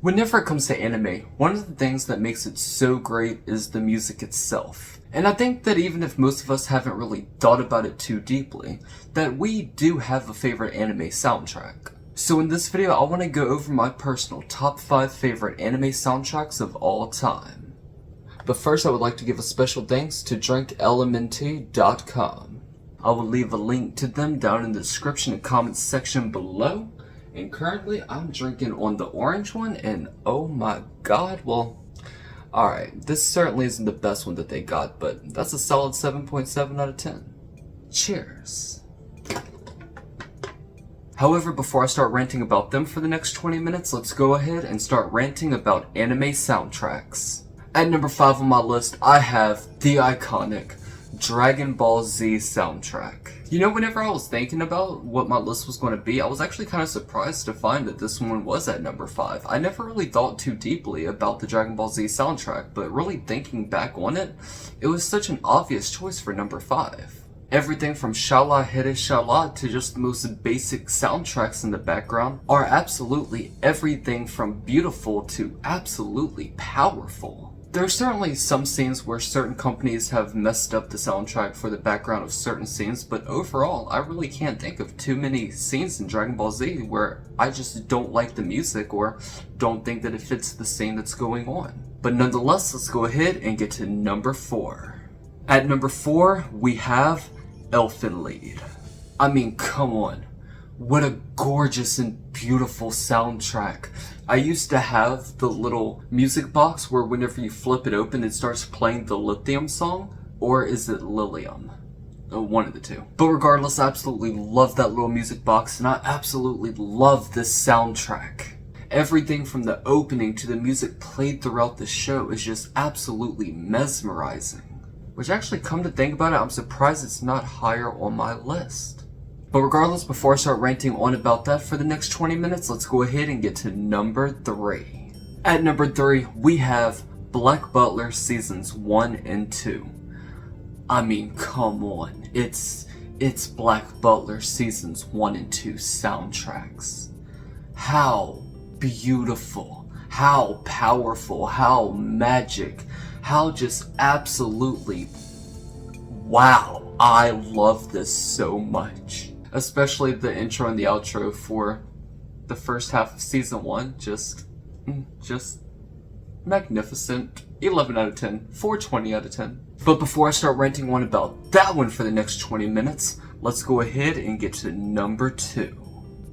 Whenever it comes to anime, one of the things that makes it so great is the music itself. And I think that even if most of us haven't really thought about it too deeply, that we do have a favorite anime soundtrack. So in this video, I want to go over my personal top 5 favorite anime soundtracks of all time. But first, I would like to give a special thanks to DrinkLMNT.com. I will leave a link to them down in the description and comments section below. And currently, I'm drinking on the orange one, and oh my god, well, alright, this certainly isn't the best one that they got, but that's a solid 7.7 out of 10. Cheers. However, before I start ranting about them for the next 20 minutes, let's go ahead and start ranting about anime soundtracks. At number 5 on my list, I have the iconic Dragon Ball Z soundtrack. You know, whenever I was thinking about what my list was going to be, I was actually kind of surprised to find that this one was at number 5. I never really thought too deeply about the Dragon Ball Z soundtrack, but really thinking back on it, it was such an obvious choice for number 5. Everything from Shala Here Shala to just the most basic soundtracks in the background are absolutely everything from beautiful to absolutely powerful. There are certainly some scenes where certain companies have messed up the soundtrack for the background of certain scenes, but overall, I really can't think of too many scenes in Dragon Ball Z where I just don't like the music or don't think that it fits the scene that's going on. But nonetheless, let's go ahead and get to number 4. At number 4, we have Elfen Lied. I mean, come on. What a gorgeous and beautiful soundtrack. I used to have the little music box where whenever you flip it open, it starts playing the Lithium song, or is it Lilium? One of the two. But regardless, I absolutely love that little music box, and I absolutely love this soundtrack. Everything from the opening to the music played throughout the show is just absolutely mesmerizing. Which actually, come to think about it, I'm surprised it's not higher on my list. But regardless, before I start ranting on about that for the next 20 minutes, let's go ahead and get to number 3. At number 3, we have Black Butler Seasons 1 and 2. I mean, come on. It's Black Butler Seasons 1 and 2 soundtracks. How beautiful, how powerful, how magic, how just absolutely wow. I love this so much. Especially the intro and the outro for the first half of season 1, just magnificent. 11 out of 10, 420 out of 10. But before I start ranting on about that one for the next 20 minutes, let's go ahead and get to number 2.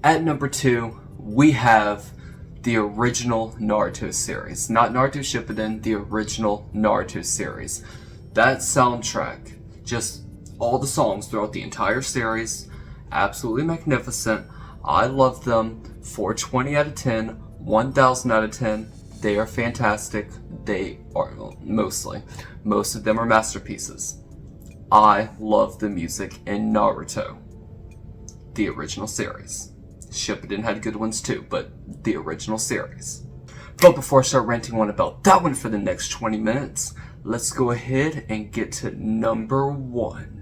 At number 2, we have the original Naruto series. Not Naruto Shippuden, the original Naruto series. That soundtrack, just all the songs throughout the entire series, absolutely magnificent. I love them. 420 out of 10, 1000 out of 10. They are fantastic. They are, well, most of them are masterpieces. I love the music in Naruto, the original series. Shippuden had good ones too, but the original series. But before I start ranting on about that one for the next 20 minutes, let's go ahead and get to number 1.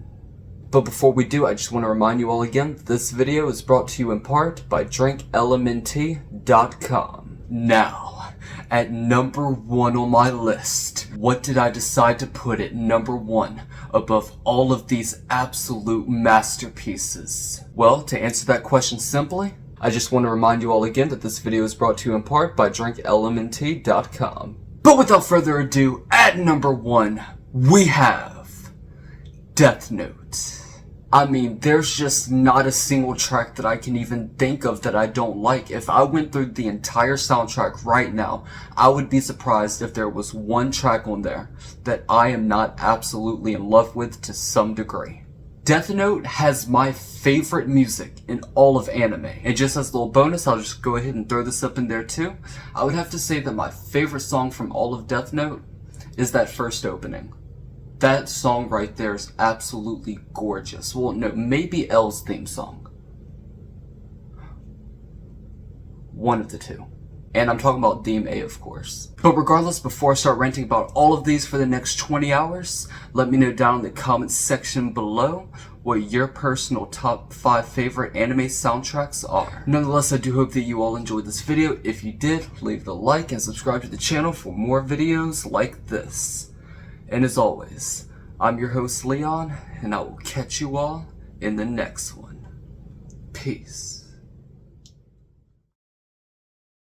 But before we do, I just want to remind you all again, this video is brought to you in part by DrinkLMNT.com. Now, at number 1 on my list, what did I decide to put at number 1 above all of these absolute masterpieces? Well, to answer that question simply, I just want to remind you all again that this video is brought to you in part by DrinkLMNT.com. But without further ado, at number 1, we have Death Note. I mean, there's just not a single track that I can even think of that I don't like. If I went through the entire soundtrack right now, I would be surprised if there was one track on there that I am not absolutely in love with to some degree. Death Note has my favorite music in all of anime. And just as a little bonus, I'll just go ahead and throw this up in there too. I would have to say that my favorite song from all of Death Note is that first opening. That song right there is absolutely gorgeous. Well, no, maybe L's theme song. One of the two. And I'm talking about Theme A, of course. But regardless, before I start ranting about all of these for the next 20 hours, let me know down in the comments section below what your personal top 5 favorite anime soundtracks are. Nonetheless, I do hope that you all enjoyed this video. If you did, leave the like and subscribe to the channel for more videos like this. And as always, I'm your host Leon, and I will catch you all in the next one. Peace.